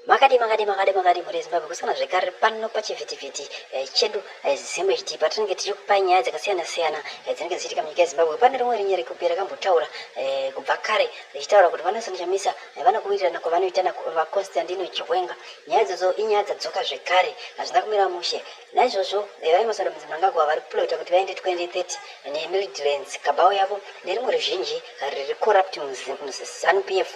Makadi muri Zimbabwe kusana zvekare pano pachivhitivhiti chedu zimwe chitipa tinenge tichikupa nyaya dzakasiyana-siyana dzinenge dzichiitika munyika yeZimbabwe. Pane rimwe rinyerekupi rakambotaura kubva kare richitaura kuti Vanessa Chamisa vanokuwirirana kwavanoitana vaConstantino Chiwenga. Nyaya idzodzo inyaya dzadzoka zvekare, hazvina kumira mushe. Naizvozvo vaimosada Mnangagwa vari kupulota kuti vaende 2030 neMilitants kabao yavo nerimwe ruzhinji riri corrupt muZANU-PF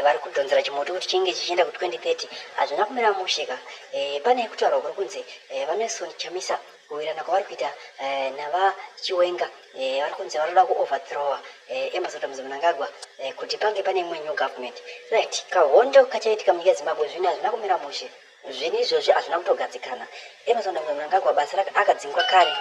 vari kudhonzera chimoto kuti chinge chichienda ku2030 hazvina kumira musheka. Pane kutaura kuri kunzi Vanessa Chamisa kuwirana kwavari kuita navaChiwenga vari kunzi vanoda kuoverthrowa Emmerson Mnangagwa kuti pange pane imwe new government. Right, kahondo kachaitika munyika yeZimbabwe zvino hazvina kumira mushe. Zvinhu izvozvi hazvina kutogadzikana. Emmerson Mnangagwa basa rake akadzingwa kare,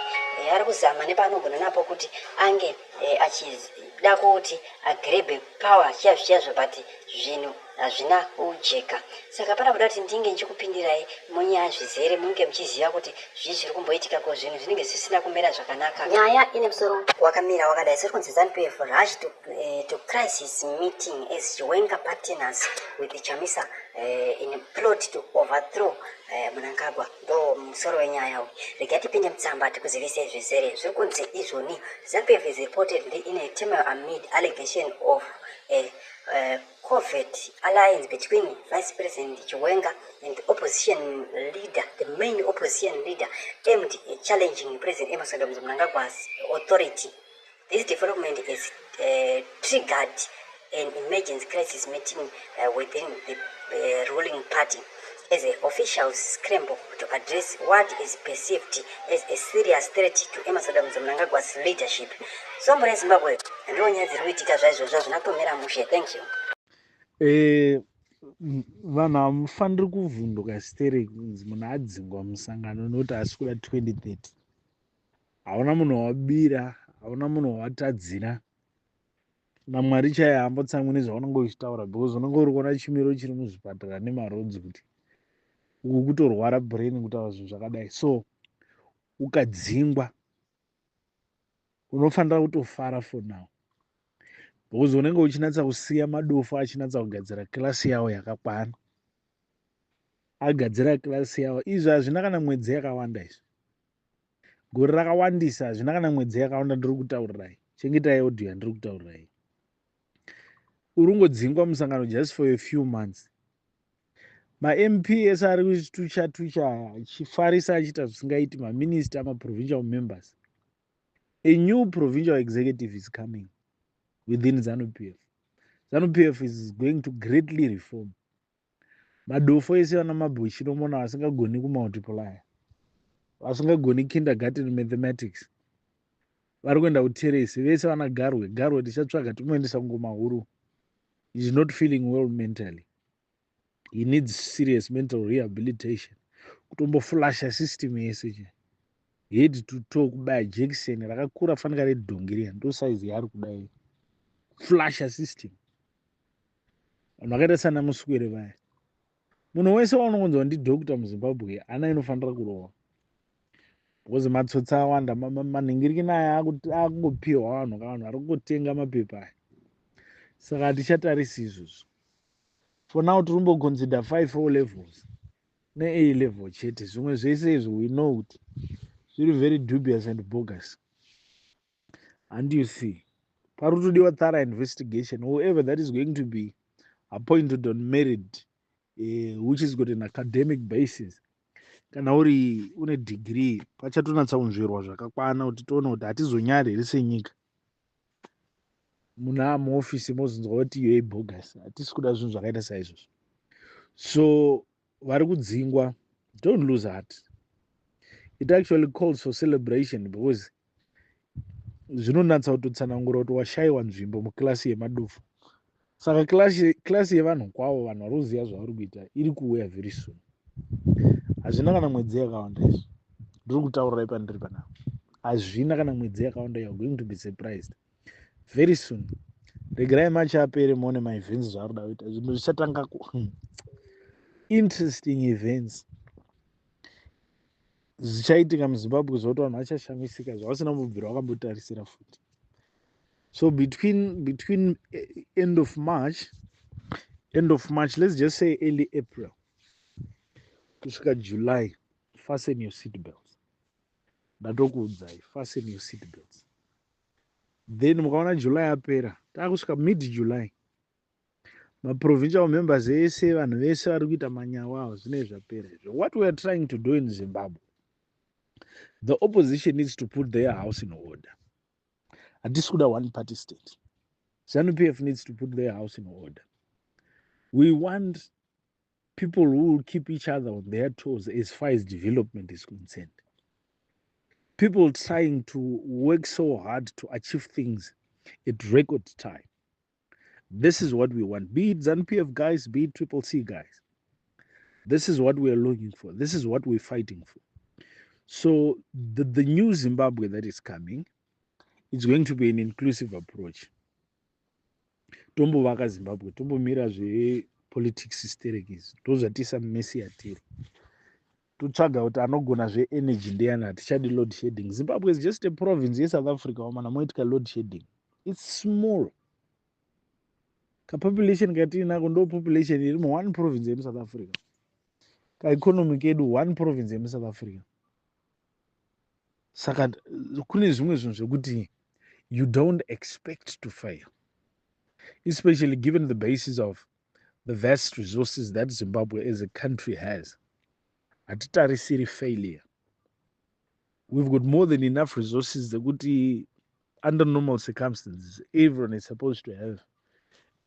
ari kuzama nepaanogona napo kuti ange achida kuti agrebe power chiyazvo but zvinhu hazvina kujeka. Saka pana kuda kuti ndinge ndichikupindirai munyaya zvizere munge muchiziva kuti zvii zviri kumboitika ko zvinhu zvinenge zvisina kumira zvakanaka. Nyaya ine musoro wakamira wakadai seri kunzi ZANU-PF rush to crisis meeting as Chiwenga partners with Chamisa in a plot to overthrow Mnangagwa. Ndo musoro wenyaya uyu. Regai tipinde mutsamba tikuzivise zvizere zviri kunzi izvoni. ZANU-PF is reportedly in a turmoil amid allegation of covert alliance between Vice President Chiwenga and the opposition leader, the main opposition leader, aimed at challenging President Emmerson Mnangagwa's authority. This development is triggered an emergency crisis meeting within the ruling party as officials scramble to address what is perceived as a serious threat to Emmerson Mnangagwa's leadership. Sombra Zimbabwe, ndo nyaya dziri kuitika zvaizvozvo zvinatomira mushe. Thank you. Vanhu hamufaniri kuvhunduka stere kunzi munhu adzingwa musangano nokuti asi kuda 2030. Hauna munhu wabira, hauna munhu watadzira. naMwari chaiye ambotsamwini zvaunenge uchitaura because unenge uri kuona chimiro chiri muzvipatara nemarodzi kuti uku kutorwara brain kutaura zvinhu zvakadai. So ukadzingwa unofanira kutofara for now because unenge uchinatsa kusiya madofu achinatsa kugadzira klasi yawo yakakwana. Agadzira klasi yawo izvi hazvina kana mwedzi yakawanda. Izvi gore rakawandisa hazvina kana mwedzi yakawanda. Ndiri kutaurirai, chengetai audio yandiri kutaurirai. Urungodzingwa musangano just for a few months. Ma-MP ese ari kuchitucha achifarisa achiita zvisingaiti, maminister, ma-provincial members. A new provincial executive is coming within ZANU-PF. ZANU-PF is going to greatly reform. Madofo ese vana mabhushi nomona vasingagoni kumultiply, vasingagoni kindergarten mathematics, vari kuenda kuteresi vese vana garwe tichatsvaga timuendesa kungomahuru. He is not feeling well mentally. He needs serious mental rehabilitation. Kutomboflasha system yese head to toe kubaya jekiseni rakakura fanika redhongiriya ndo size yaari kudai. Flasha system. Vanhu vakaita sana muswere vaya. Munhu wese waunongonzwa ndidhokita muZimbabwe ana inofanira kurohwa because matsotsa awanda, manhingirikini aya akungopiwa vanhu kavanhu vari kungotenga mapepa aya. Saka hatichatarisi izvozvo. For now tiri kumboconsider 5 O levels ne-A level chete. Zvimwe zvese izvo we know kuti zviri very dubious and bogus. And you see, pari kutodiwa thorough investigation. Whoever that is going to be appointed on merit, which is got an academic basis, kana uri une degree, pachatonatsa kunzverwa zvakakwana kuti toona kuti hatizonyari here senyika. Muna muofisi mozonzwa kuti iyo bogus. Hatisi kuda zvinhu zvakaita saizvozvo. So vari kudzingwa, don't lose heart. It actually calls for celebration because zvinonatsa kutotsanangura kuti washayiwa nzvimbo muklasi yemadufu. Saka klasi yevanhu kwavo, vanhu vari kuziva zvavari kuita, iri kuuya very soon. Hazvina kana mwedzi yakawanda izvi. Ndiri kutaurirai pandiri panapa. Hazvina kana mwedzi yakawanda. You are going to be surprised very soon. Regerai machi apere muone ma-events zvaari kuda kuita. Zvinhu zvichatanga interesting events zvichaitika muZimbabwe zvokuti vanhu vachashamisika zvavasina kumbobvira vakambotarisira futi. So between end of March, let's just say early April, kusvika July, fasten your seat belts. Ndatokuudzai, fasten your seat belts. Then mukaona July yapera, takusvika mid July, maprovincial members ese, vanhu vese vari kuita manyawa avo zvinenge zvapera. What we are trying to do in Zimbabwe, the opposition needs to put their house in order. Hatisi kuda one party state. ZANU-PF needs to put their house in order. We want people who will keep each other on their toes as far as development is concerned. People trying to work so hard to achieve things at record time. This is what we want. Be it ZANU-PF guys, be it Triple C guys. This is what we are looking for. This is what we're fighting for. So the new Zimbabwe that is coming is going to be an inclusive approach. Tombovaka Zimbabwe, tombomira zvepolitics hysterics, ndozvatisa mumesi yatiri. Totsvaga kuti anogona zveenergy ndeyani, hatichadi load shedding. Zimbabwe is just a province yeSouth Africa wamana moitika load shedding. It's small. Kapopulation katinako ndo population iri one province yemuSouth Africa. Kaeconomy kedu one province yemuSouth Africa. Saka kune zvimwe zvinhu zvekuti you don't expect to fail, especially given the basis of the vast resources that Zimbabwe as a country has. Hatitarisiri failure. We've got more than enough resources that under normal circumstances, everyone is supposed to have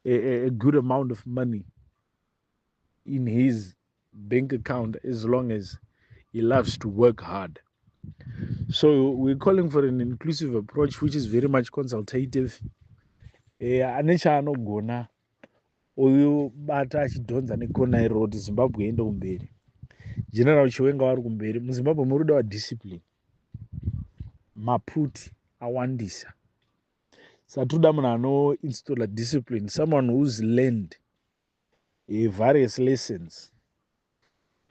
a good amount of money in his bank account as long as he loves to work hard. So we're calling for an inclusive approach which is very much consultative. Anecha anogona uyu bata achidhonza nekona iroti Zimbabwe ende kumberi. General Chiwenga vari kumberi. MuZimbabwe muri kuda discipline. Maputi awandisa. Satoda munhu anoinstalla discipline, someone who's learned various lessons.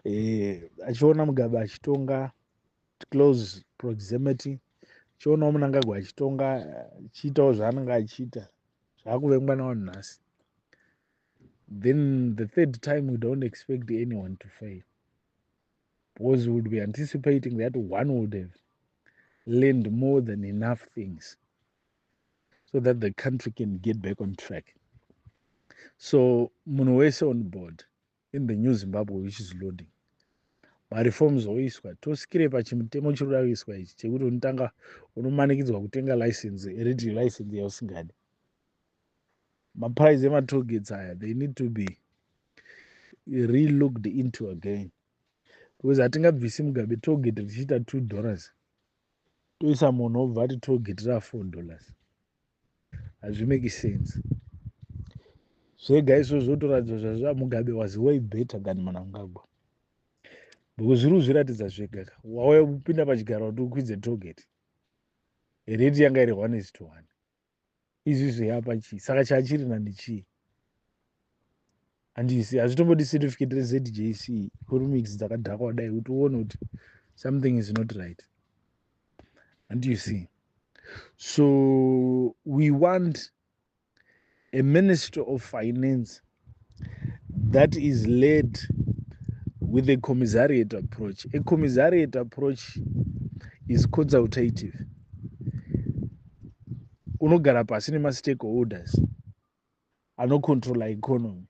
Achiona Mugabe achitonga close proximity, achiona Mnangagwa achitonga achiitawo zvaanenge achiita zvaakuvengwa navanhu nhasi. Then the third time we don't expect anyone to fail, because we would be anticipating that one would have learned more than enough things so that the country can get back on track. So munhu wese on board in the new Zimbabwe which is loading. Reforms oiswa tosikire pachimutemo chiri kuda kuiswa ichi chekuti unotanga unomanikidzwa kutenga license, radio license yausingadi. Maprice ematollgates aya, they need to be re-looked into again, because hatingabvisi Mugabe tollgate richiita $2 toisa munhu obva ati tollgate ra$4. Hazvimeki sense. Zvega izvo zvotoratidza zvazva Mugabe was way better than Mnangagwa, because zviri kuzviratidza zvega. Wauya kupinda pachigaro kuti ukwidze tollgate, rate yanga iri 1:1. Izvizvi yapa chii? Saka chachirina ndechii? Handisi, hazvitombodi certificate reZJC economics dzakadhakwa kudai kuti uone kuti something is not right. And you see, so we want a Minister of Finance that is led with a commissariat approach. A commissariat approach is consultative. Unogara pasi nema-stakeholders anocontrola economy.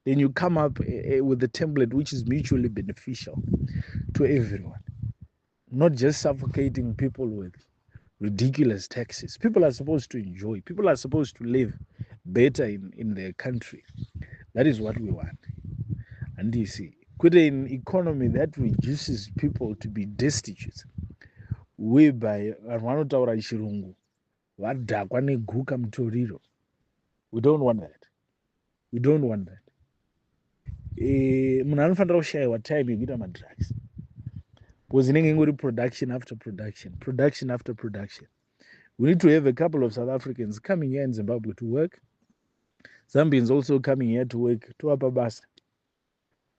Then you come up with a template which is mutually beneficial to everyone, not just suffocating people with ridiculous taxes. People are supposed to enjoy. People are supposed to live better in their country. That is what we want. And you see, could an economy that reduces people to be destitute, whereby vanotaura chirungu vadhakwa neguka mutoriro. We don't want that. We don't want that. Munhu anofanira kushayiwa time yekuita madrugs, because inenge ingori production after production, production after production. We need to have a couple of South Africans coming here in Zimbabwe to work. Zambians also coming here to work, toapa basa.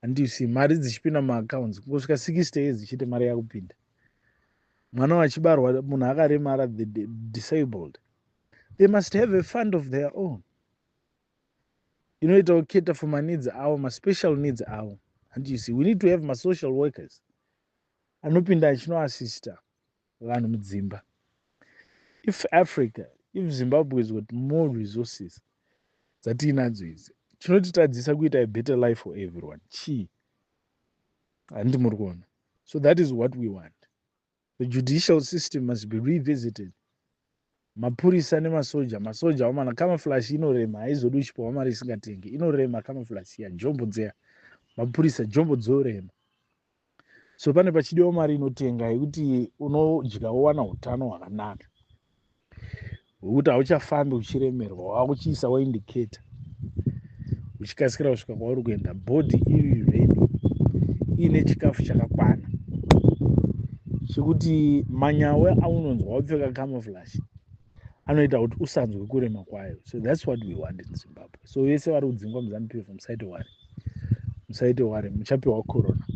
And you see, mari dzichipinda muaccounts kusvika 60 years dzichiti mari yakupinda. Mwana wachibarwa munhu akaremara, the disabled, they must have a fund of their own. Inoita cater for my needs avo, my special needs avo. And you see, we need to have my social workers anopinda achinoassista vanhu mudzimba. If Zimbabwe has got more resources dzatinadzo idzi, chinotitadzisa kuita a better life for everyone. Handi muri kuona. So that is what we want. The judicial system must be revisited. Mapurisa masoja wamana camouflage inorema, haizodi uchipiwa mari isingatengi, inorema camouflage ya jombo dzeya. Mapurisa jombo dzorema. So pane pachidiwa mari inotenga yekuti unodya wowana utano hwakanaka. Hwekuti hauchafambi uchiremerwa, wakuchiisa waindicata. Uchikasikira kusvika kwauri kuenda, body iri ready, ine chikafu chakakwana. Chekuti manyawe aunonzwa wapfeka camouflage anoita kuti usanzwe kurema kwayo. So that's what we want in Zimbabwe. So vese vari kudzingwa muZANU-PF musaite worry, muchapiwa corona.